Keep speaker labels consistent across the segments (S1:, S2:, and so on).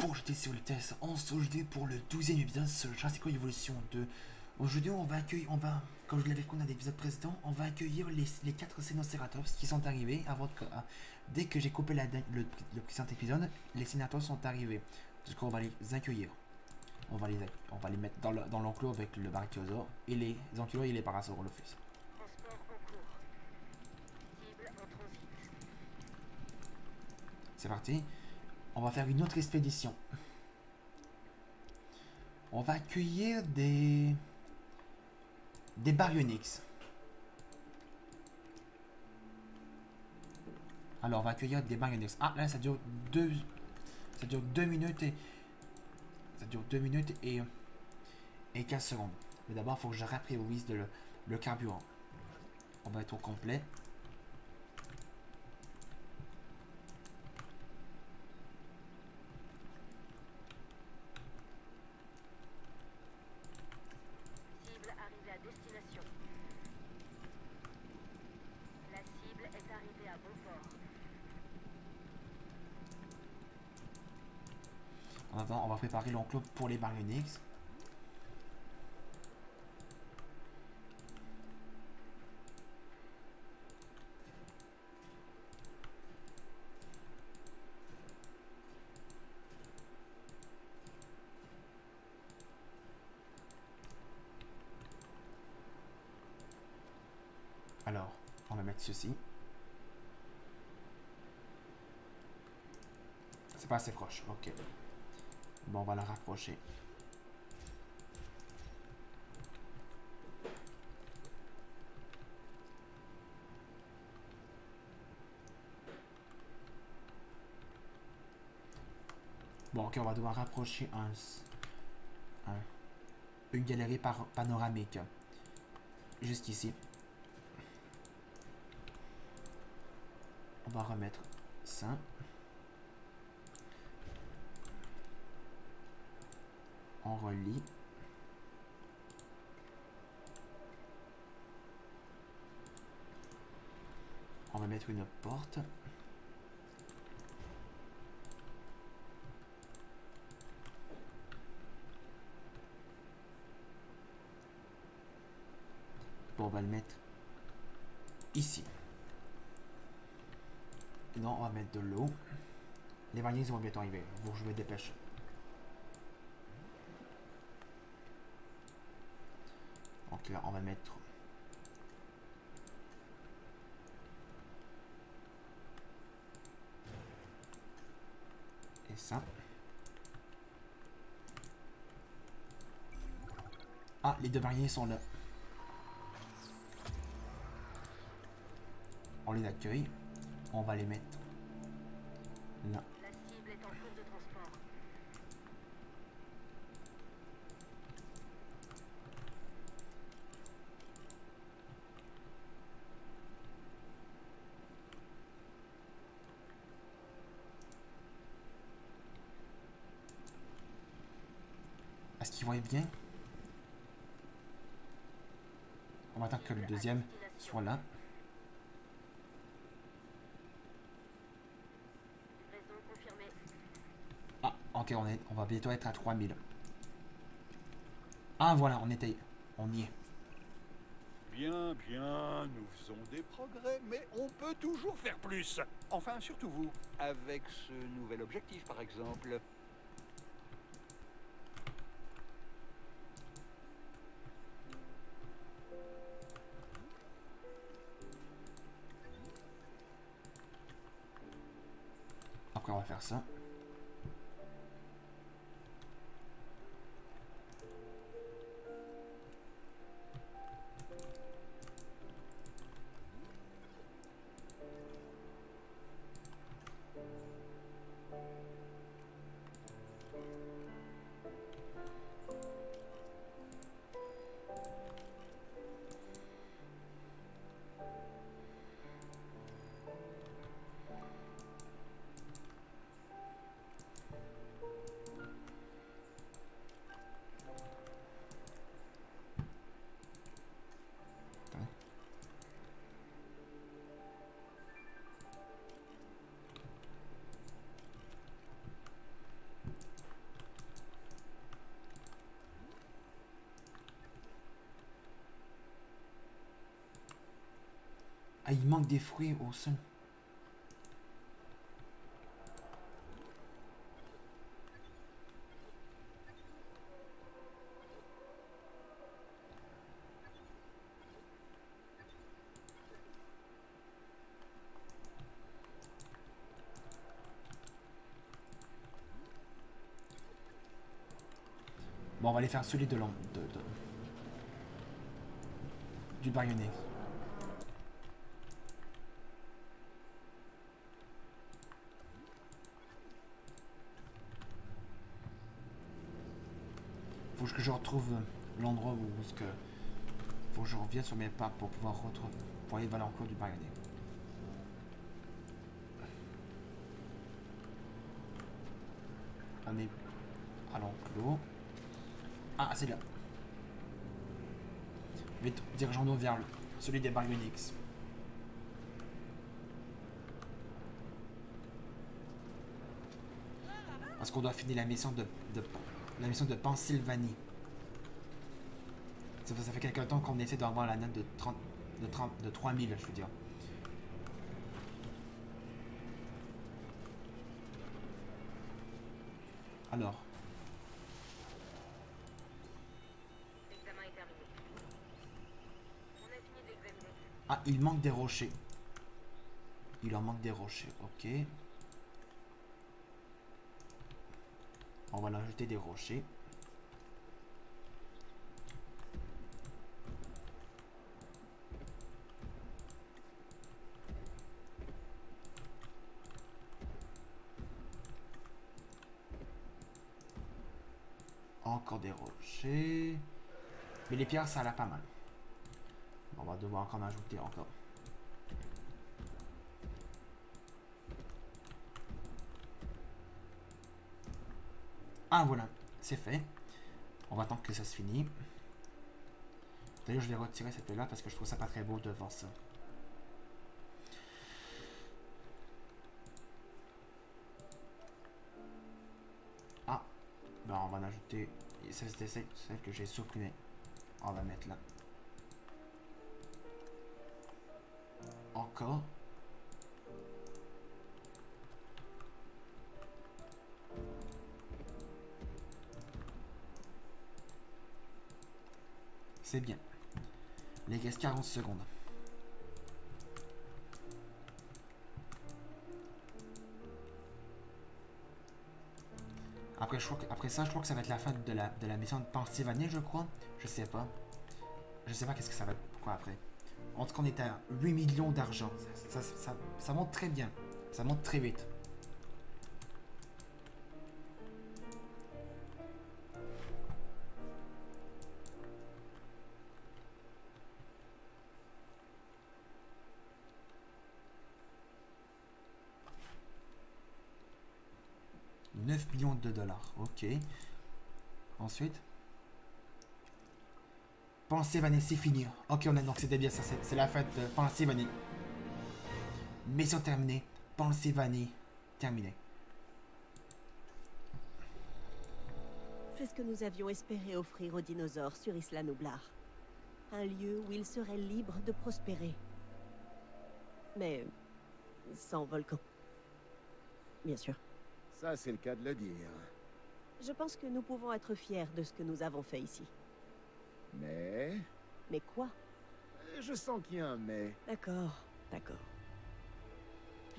S1: Pour jeter sur le test, on se aujourd'hui pour le 12e épisode sur Jurassic World Evolution 2. Aujourd'hui, comme je l'avais dit dans l'épisode précédent, on va accueillir les 4 Sénocératops qui sont arrivés dès que j'ai coupé le précédent épisode, les sénateurs sont arrivés. Du coup, on va les accueillir. On va les mettre dans l'enclos avec le Brachiosaure et les Ankylos et les Parasaurolophus. C'est parti. On va faire une autre expédition. On va accueillir des Baryonyx. Alors, on va accueillir des Baryonyx. Ah, là, ça dure 2 minutes et... Ça dure 2 minutes et 15 secondes. Mais d'abord, il faut que je rappriorise le carburant. On va être au complet.
S2: Cible arrivée à destination. La cible est arrivée à bon port.
S1: En attendant, on va préparer l'enclos pour les Baryonyx. Alors, on va mettre ceci. C'est pas assez proche, ok. Bon, on va la rapprocher. Bon, ok, on va devoir rapprocher une galerie panoramique. Jusqu'ici. On va remettre ça. On relie. On va mettre une porte. Bon, on va le mettre ici. Et non, on va mettre de l'eau. Les Baryonyx vont bientôt arriver. Faut que je me dépêche. Donc là, on va mettre... Et ça. Ah, les deux Baryonyx sont là. On les accueille. On va les mettre là.
S2: La cible est en cours de transport.
S1: Est-ce qu'ils vont être bien? On va attendre que le deuxième soit là.
S2: Livraison confirmée.
S1: Ah, ok, on va bientôt être à 3000. Ah, voilà, on y est.
S3: Bien, bien, nous faisons des progrès, mais on peut toujours faire plus. Enfin, surtout vous, avec ce nouvel objectif, par exemple.
S1: Après, on va faire ça. il manque des fruits au sol. Bon, on va aller faire celui de l'ombre. Du baïonné. Faut que je retrouve l'endroit où ce que. Faut que je revienne sur mes pas pour pouvoir retrouver. Pour aller vers l'enclos du baïonné. On est à l'enclos. Ah, c'est là. Vite, dirigeons-nous vers celui des Baryonyx. Parce qu'on doit finir la mission de Pennsylvanie. Ça fait quelques temps qu'on essaie d'avoir la note de 3000, je veux dire. Alors.
S2: L'examen est terminé. On a fini de l'examiner.
S1: Ah, il manque des rochers. Il en manque des rochers, ok. On va leur ajouter des rochers. Encore des rochers. Mais les pierres, ça a l'air pas mal. On va devoir encore en ajouter encore. Ah voilà, c'est fait. On va attendre que ça se finisse. D'ailleurs, je vais retirer cette là parce que je trouve ça pas très beau de voir ça. Ah, ben on va en ajouter. C'était celle que j'ai supprimée. On va mettre là. Encore. C'est bien. Il reste 40 secondes. Après ça, je crois que ça va être la fin de la mission de Pennsylvanie, je crois. Je sais pas. Je sais pas qu'est-ce que ça va être. Pourquoi après. En tout cas, on est à 8 millions d'argent. Ça monte très bien. Ça monte très vite. $9 millions. Ok. Ensuite. Pennsylvanie, c'est fini. Ok, donc c'était bien ça. C'est la fête de Pennsylvanie. Mission terminée. Pennsylvanie terminée.
S4: C'est ce que nous avions espéré offrir aux dinosaures sur Isla Nublar. Un lieu où ils seraient libres de prospérer. Mais sans volcan. Bien sûr.
S5: Ça, c'est le cas de le dire.
S4: Je pense que nous pouvons être fiers de ce que nous avons fait ici.
S5: Mais...
S4: Mais quoi?
S5: Je sens qu'il y a un mais.
S4: D'accord, d'accord.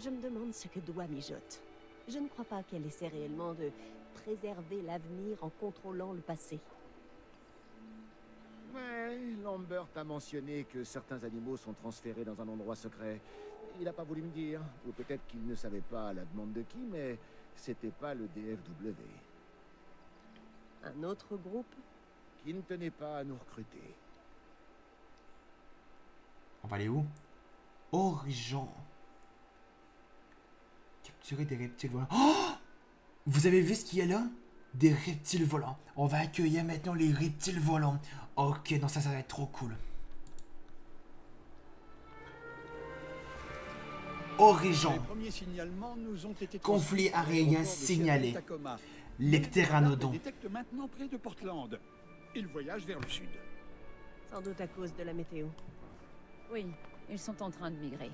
S4: Je me demande ce que doit mijote. Je ne crois pas qu'elle essaie réellement de préserver l'avenir en contrôlant le passé.
S5: Ouais, Lambert a mentionné que certains animaux sont transférés dans un endroit secret. Il n'a pas voulu me dire. Ou peut-être qu'il ne savait pas à la demande de qui, mais c'était pas le DFW.
S4: Un autre groupe?
S5: Qui ne tenait pas à nous recruter.
S1: On va aller où? Origin. Capturer des reptiles volants. Oh! Vous avez vu ce qu'il y a là? Des reptiles volants. On va accueillir maintenant les reptiles volants. Ok, non, ça va être trop cool. Origin.
S3: Les premiers signalements nous ont été
S1: Conflit aérien signalé. Les
S3: Les
S1: pteranodons.
S3: détectent maintenant près de Portland. Ils voyagent vers le sud.
S4: Sans doute à cause de la météo. Oui,
S6: Ils sont en train de migrer.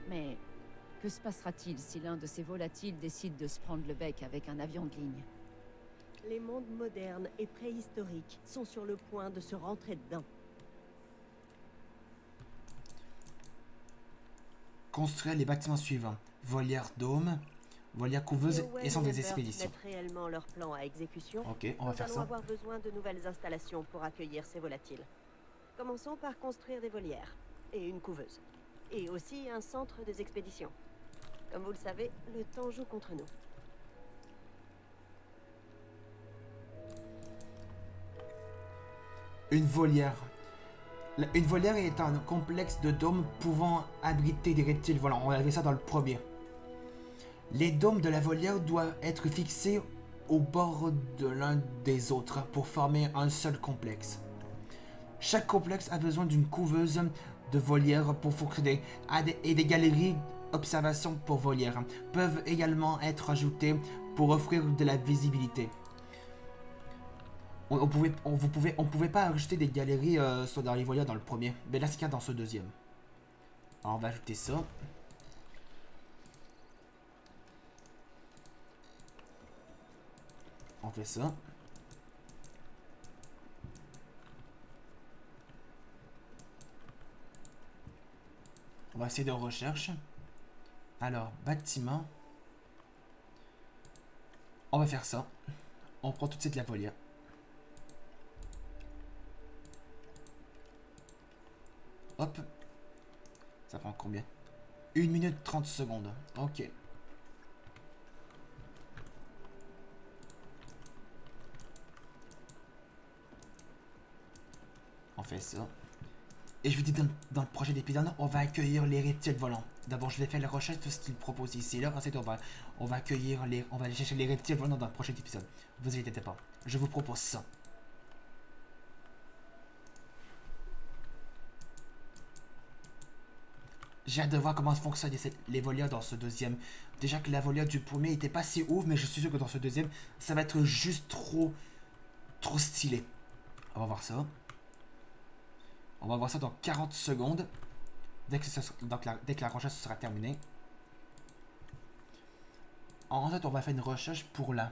S6: Mais que se passera-t-il si l'un de ces volatiles décide de se prendre le bec avec un avion de ligne?
S4: Les mondes modernes et préhistoriques sont sur le point de se rentrer dedans.
S1: Construire les bâtiments suivants. Volière dôme, volière couveuse
S4: Owen
S1: et centre des
S4: Burt
S1: expéditions.
S4: mettent réellement leur plan à exécution.
S1: Ok, on va
S4: Nous
S1: faire
S4: allons
S1: ça.
S4: avoir besoin de nouvelles installations pour accueillir ces volatiles. Commençons par construire des volières et une couveuse. Et aussi un centre des expéditions. Comme vous le savez, le temps joue contre nous.
S1: Une volière. Une volière est un complexe de dômes pouvant abriter des reptiles volants. On avait ça dans le premier. Les dômes de la volière doivent être fixés au bord de l'un des autres pour former un seul complexe. Chaque complexe a besoin d'une couveuse de volière pour fonctionner et des galeries d'observation pour volière peuvent également être ajoutées pour offrir de la visibilité. On pouvait pas ajouter des galeries dans les volières dans le premier, mais là c'est qu'il y a dans ce deuxième. Alors on va ajouter ça. On fait ça. On va essayer de recherche. Alors, bâtiment. On va faire ça. On prend tout de suite la volière. Hop. Ça prend combien? 1 minute 30 secondes. Ok. On fait ça. Et je vous dis dans le prochain épisode, on va accueillir les reptiles volants. D'abord, je vais faire la recherche de ce qu'ils proposent ici. Là, ensuite, on va accueillir on va aller chercher les reptiles volants dans le prochain épisode. Vous inquiétez pas. Je vous propose ça. J'ai hâte de voir comment fonctionnent les volières dans ce deuxième. Déjà que la volière du premier était pas si ouf, mais je suis sûr que dans ce deuxième, ça va être juste trop stylé. On va voir ça. On va voir ça dans 40 secondes. Dès que la recherche sera terminée. Ensuite, on va faire une recherche pour là.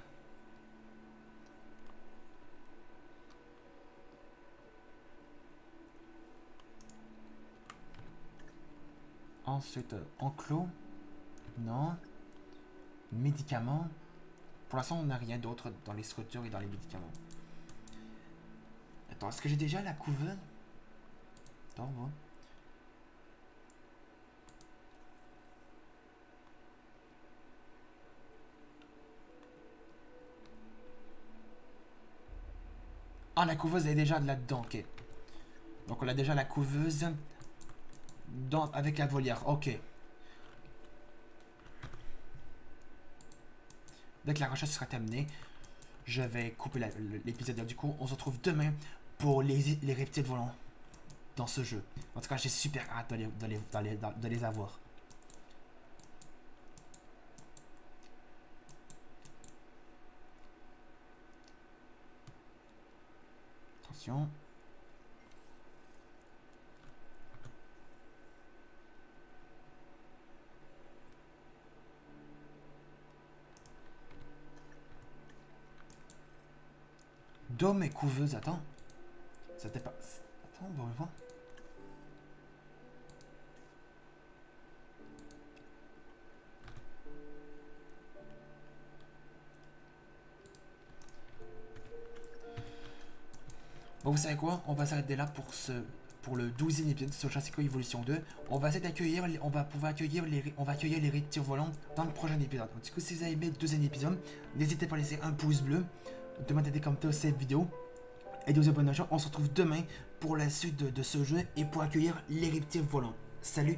S1: Ensuite, enclos. Non. Médicaments. Pour l'instant, on n'a rien d'autre dans les structures et dans les médicaments. Attends, est-ce que j'ai déjà la couveuse? Attends, moi. Ah, la couveuse est déjà là-dedans, ok. Donc on a déjà la couveuse avec la volière, ok. Dès que la recherche sera terminée, je vais couper l'épisode. Du coup, on se retrouve demain pour les reptiles volants dans ce jeu. En tout cas, j'ai super hâte de les avoir. Attention. Dôme et couveuse, attends. C'était pas... Attends, on va voir. Bon, vous savez quoi? On va s'arrêter là pour le 12e épisode sur Jurassic World Evolution 2. On va essayer d'accueillir, on va accueillir les reptiles volants dans le prochain épisode. Du coup, si vous avez aimé le 2e épisode, n'hésitez pas à laisser un pouce bleu, demandez des commentaires sur cette vidéo et de vous abonner à la chaîne. On se retrouve demain pour la suite de ce jeu et pour accueillir les reptiles volants. Salut!